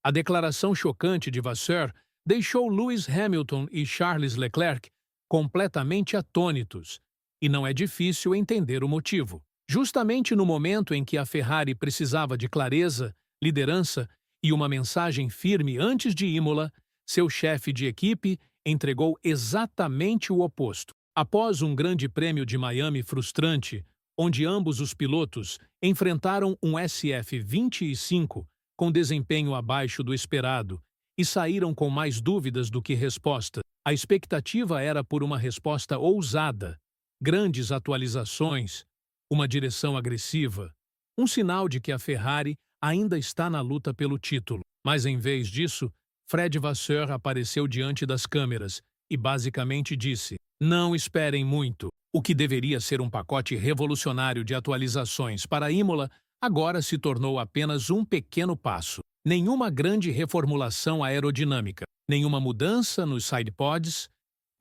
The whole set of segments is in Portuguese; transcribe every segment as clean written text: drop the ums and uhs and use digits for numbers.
A declaração chocante de Vasseur deixou Lewis Hamilton e Charles Leclerc completamente atônitos, e não é difícil entender o motivo. Justamente no momento em que a Ferrari precisava de clareza, liderança e uma mensagem firme antes de Imola, seu chefe de equipe entregou exatamente o oposto. Após um grande prêmio de Miami frustrante, onde ambos os pilotos enfrentaram um SF25 com desempenho abaixo do esperado e saíram com mais dúvidas do que resposta, a expectativa era por uma resposta ousada, grandes atualizações, uma direção agressiva, um sinal de que a Ferrari ainda está na luta pelo título. Mas em vez disso, Fred Vasseur apareceu diante das câmeras e basicamente disse: "Não esperem muito." O que deveria ser um pacote revolucionário de atualizações para Imola agora se tornou apenas um pequeno passo. Nenhuma grande reformulação aerodinâmica, nenhuma mudança nos sidepods,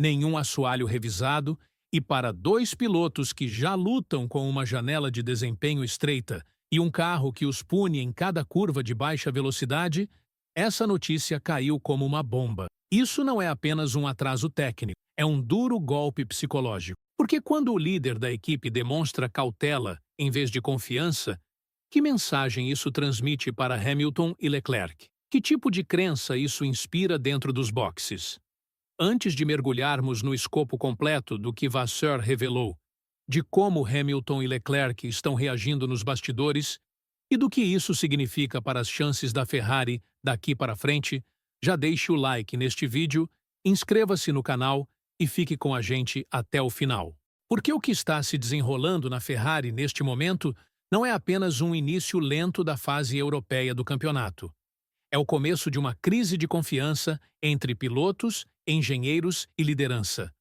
nenhum assoalho revisado, e para dois pilotos que já lutam com uma janela de desempenho estreita e um carro que os pune em cada curva de baixa velocidade, essa notícia caiu como uma bomba. Isso não é apenas um atraso técnico, é um duro golpe psicológico. Porque quando o líder da equipe demonstra cautela em vez de confiança, que mensagem isso transmite para Hamilton e Leclerc? Que tipo de crença isso inspira dentro dos boxes? Antes de mergulharmos no escopo completo do que Vasseur revelou, de como Hamilton e Leclerc estão reagindo nos bastidores e do que isso significa para as chances da Ferrari daqui para frente, já deixe o like neste vídeo, inscreva-se no canal e fique com a gente até o final. Porque o que está se desenrolando na Ferrari neste momento não é apenas um início lento da fase europeia do campeonato. É o começo de uma crise de confiança entre pilotos, engenheiros e liderança.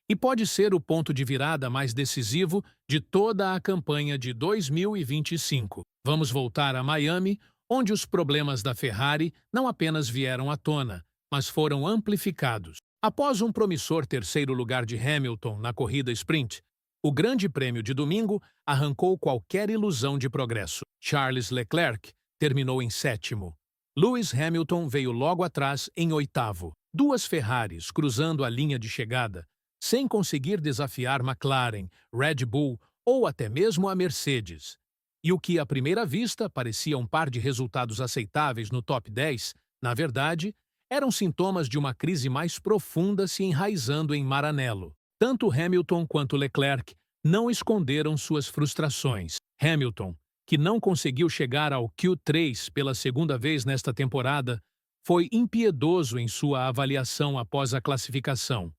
E pode ser o ponto de virada mais decisivo de toda a campanha de 2025. Vamos voltar a Miami, onde os problemas da Ferrari não apenas vieram à tona, mas foram amplificados. Após um promissor terceiro lugar de Hamilton na corrida sprint, o Grande Prêmio de domingo arrancou qualquer ilusão de progresso. Charles Leclerc terminou em sétimo. Lewis Hamilton veio logo atrás em oitavo. Duas Ferraris cruzando a linha de chegada, sem conseguir desafiar McLaren, Red Bull ou até mesmo a Mercedes. E o que à primeira vista parecia um par de resultados aceitáveis no top 10, na verdade, eram sintomas de uma crise mais profunda se enraizando em Maranello. Tanto Hamilton quanto Leclerc não esconderam suas frustrações. Hamilton, que não conseguiu chegar ao Q3 pela segunda vez nesta temporada, foi impiedoso em sua avaliação após a classificação.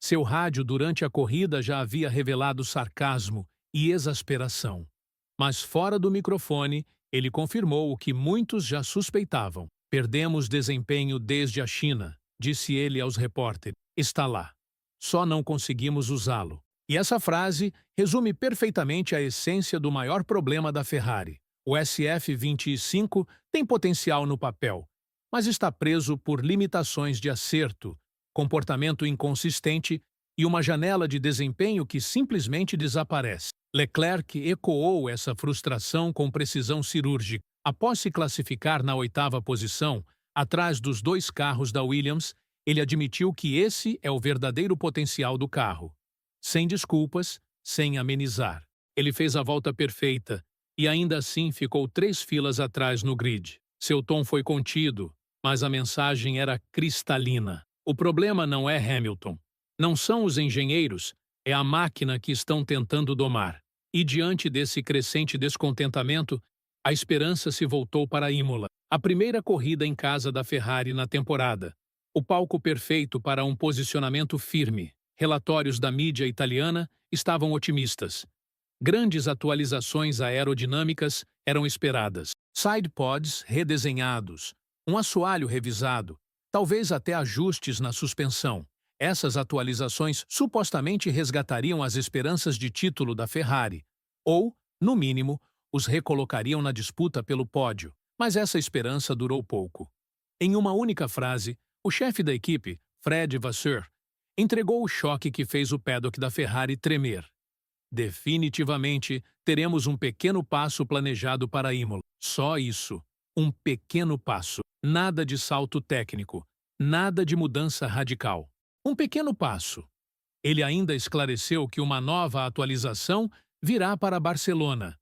Seu rádio durante a corrida já havia revelado sarcasmo e exasperação. Mas fora do microfone, ele confirmou o que muitos já suspeitavam. "Perdemos desempenho desde a China", disse ele aos repórteres. "Está lá. Só não conseguimos usá-lo." E essa frase resume perfeitamente a essência do maior problema da Ferrari. O SF25 tem potencial no papel, mas está preso por limitações de acerto, comportamento inconsistente e uma janela de desempenho que simplesmente desaparece. Leclerc ecoou essa frustração com precisão cirúrgica. Após se classificar na oitava posição, atrás dos dois carros da Williams, ele admitiu que esse é o verdadeiro potencial do carro. Sem desculpas, sem amenizar. Ele fez a volta perfeita e ainda assim ficou 3 filas atrás no grid. Seu tom foi contido, mas a mensagem era cristalina. O problema não é Hamilton. Não são os engenheiros, é a máquina que estão tentando domar. E diante desse crescente descontentamento, a esperança se voltou para Imola, a primeira corrida em casa da Ferrari na temporada. O palco perfeito para um posicionamento firme. Relatórios da mídia italiana estavam otimistas. Grandes atualizações aerodinâmicas eram esperadas. Sidepods redesenhados, um assoalho revisado, talvez até ajustes na suspensão. Essas atualizações supostamente resgatariam as esperanças de título da Ferrari, ou, no mínimo, os recolocariam na disputa pelo pódio. Mas essa esperança durou pouco. Em uma única frase, o chefe da equipe, Fred Vasseur, entregou o choque que fez o paddock da Ferrari tremer. Definitivamente, teremos um pequeno passo planejado para Imola. Só isso. Um pequeno passo. Nada de salto técnico. Nada de mudança radical. Um pequeno passo. Ele ainda esclareceu que uma nova atualização virá para Barcelona,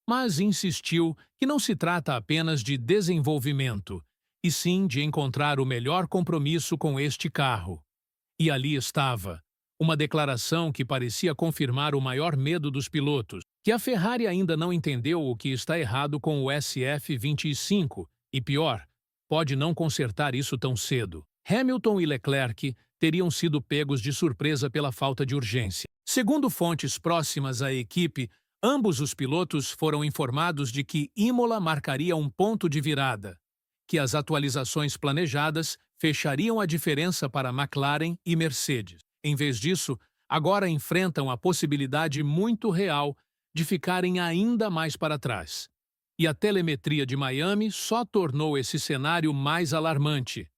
mas insistiu que não se trata apenas de desenvolvimento, e sim de encontrar o melhor compromisso com este carro. E ali estava, uma declaração que parecia confirmar o maior medo dos pilotos, que a Ferrari ainda não entendeu o que está errado com o SF25, e pior, pode não consertar isso tão cedo. Hamilton e Leclerc teriam sido pegos de surpresa pela falta de urgência. Segundo fontes próximas à equipe, ambos os pilotos foram informados de que Imola marcaria um ponto de virada, que as atualizações planejadas fechariam a diferença para McLaren e Mercedes. Em vez disso, agora enfrentam a possibilidade muito real de ficarem ainda mais para trás. E a telemetria de Miami só tornou esse cenário mais alarmante.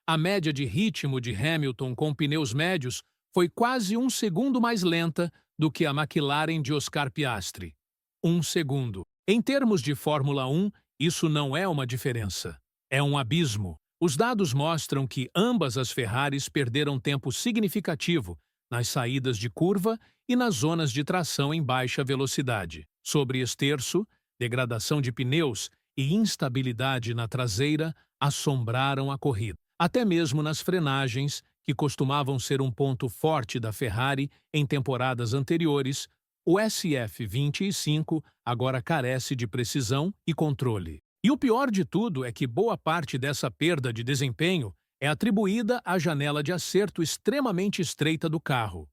A média de ritmo de Hamilton com pneus médios foi quase 1 segundo mais lenta do que a McLaren de Oscar Piastri. 1 segundo. Em termos de Fórmula 1, isso não é uma diferença. É um abismo. Os dados mostram que ambas as Ferraris perderam tempo significativo nas saídas de curva e nas zonas de tração em baixa velocidade. Sobre esterço, degradação de pneus e instabilidade na traseira assombraram a corrida. Até mesmo nas frenagens, que costumavam ser um ponto forte da Ferrari em temporadas anteriores, o SF25 agora carece de precisão e controle. E o pior de tudo é que boa parte dessa perda de desempenho é atribuída à janela de acerto extremamente estreita do carro.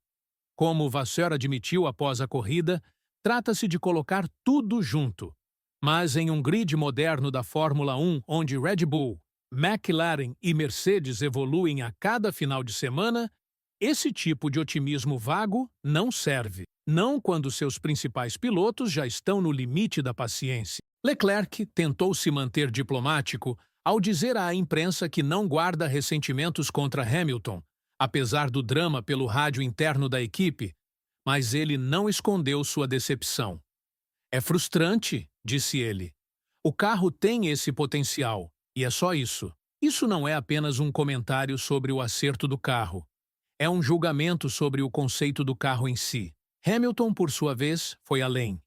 Como Vasseur admitiu após a corrida, trata-se de colocar tudo junto. Mas em um grid moderno da Fórmula 1, onde Red Bull, McLaren e Mercedes evoluem a cada final de semana, esse tipo de otimismo vago não serve. Não quando seus principais pilotos já estão no limite da paciência. Leclerc tentou se manter diplomático ao dizer à imprensa que não guarda ressentimentos contra Hamilton, apesar do drama pelo rádio interno da equipe, mas ele não escondeu sua decepção. É frustrante, disse ele. O carro tem esse potencial, e é só isso. Isso não é apenas um comentário sobre o acerto do carro. É um julgamento sobre o conceito do carro em si. Hamilton, por sua vez, foi além.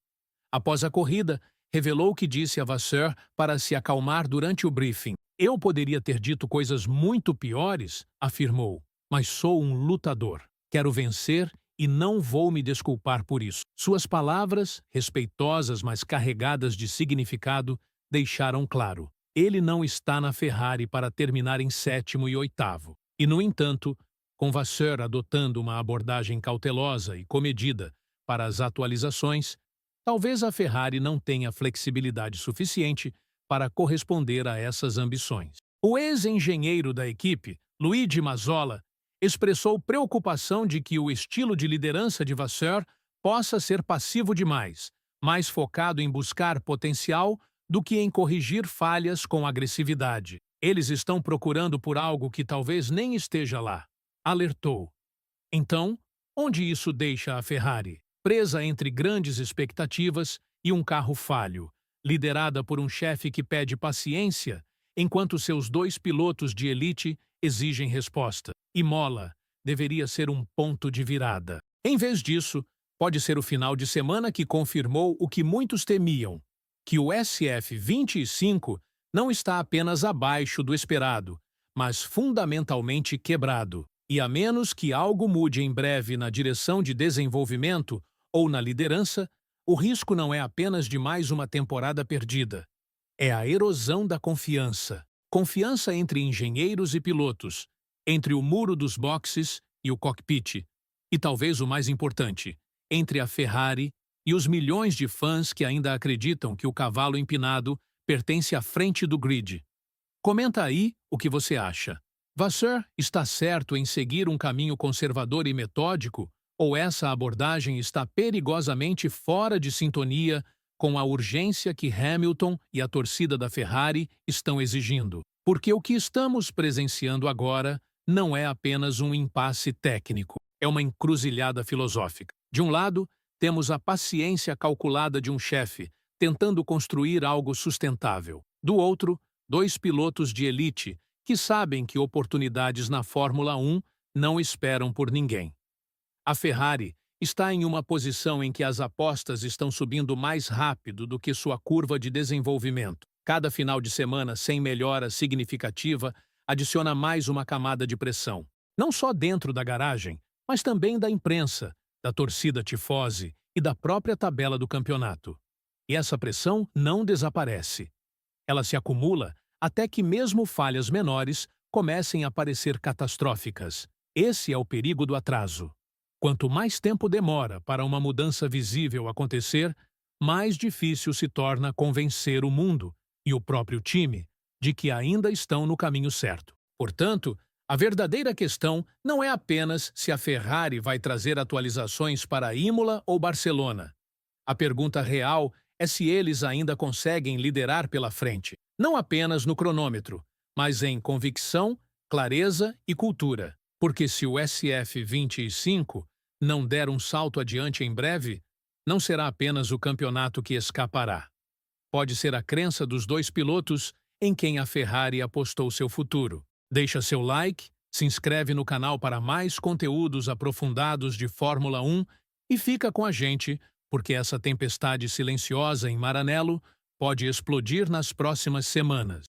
Após a corrida, revelou que disse a Vasseur para se acalmar durante o briefing. Eu poderia ter dito coisas muito piores, afirmou, mas sou um lutador. Quero vencer e não vou me desculpar por isso. Suas palavras, respeitosas mas carregadas de significado, deixaram claro. Ele não está na Ferrari para terminar em 7º e 8º. E, no entanto, com Vasseur adotando uma abordagem cautelosa e comedida para as atualizações, talvez a Ferrari não tenha flexibilidade suficiente para corresponder a essas ambições. O ex-engenheiro da equipe, Luigi Mazzola, expressou preocupação de que o estilo de liderança de Vasseur possa ser passivo demais, mais focado em buscar potencial do que em corrigir falhas com agressividade. Eles estão procurando por algo que talvez nem esteja lá, alertou. Então, onde isso deixa a Ferrari? Presa entre grandes expectativas e um carro falho, liderada por um chefe que pede paciência, enquanto seus 2 pilotos de elite exigem resposta. Imola deveria ser um ponto de virada. Em vez disso, pode ser o final de semana que confirmou o que muitos temiam, que o SF25 não está apenas abaixo do esperado, mas fundamentalmente quebrado. E a menos que algo mude em breve na direção de desenvolvimento ou na liderança, o risco não é apenas de mais uma temporada perdida. É a erosão da confiança. Confiança entre engenheiros e pilotos, entre o muro dos boxes e o cockpit, e talvez o mais importante, entre a Ferrari e os milhões de fãs que ainda acreditam que o cavalo empinado pertence à frente do grid. Comenta aí o que você acha. Vasseur está certo em seguir um caminho conservador e metódico, ou essa abordagem está perigosamente fora de sintonia com a urgência que Hamilton e a torcida da Ferrari estão exigindo? Porque o que estamos presenciando agora não é apenas um impasse técnico, é uma encruzilhada filosófica. De um lado, temos a paciência calculada de um chefe, tentando construir algo sustentável. Do outro, dois pilotos de elite que sabem que oportunidades na Fórmula 1 não esperam por ninguém. A Ferrari está em uma posição em que as apostas estão subindo mais rápido do que sua curva de desenvolvimento. Cada final de semana sem melhora significativa adiciona mais uma camada de pressão, não só dentro da garagem, mas também da imprensa, da torcida tifose e da própria tabela do campeonato. E essa pressão não desaparece. Ela se acumula até que mesmo falhas menores comecem a parecer catastróficas. Esse é o perigo do atraso. Quanto mais tempo demora para uma mudança visível acontecer, mais difícil se torna convencer o mundo e o próprio time de que ainda estão no caminho certo. Portanto, a verdadeira questão não é apenas se a Ferrari vai trazer atualizações para Imola ou Barcelona. A pergunta real é se eles ainda conseguem liderar pela frente, não apenas no cronômetro, mas em convicção, clareza e cultura. Porque se o SF25 não der um salto adiante em breve, não será apenas o campeonato que escapará. Pode ser a crença dos dois pilotos em quem a Ferrari apostou seu futuro. Deixa seu like, se inscreve no canal para mais conteúdos aprofundados de Fórmula 1 e fica com a gente, porque essa tempestade silenciosa em Maranello pode explodir nas próximas semanas.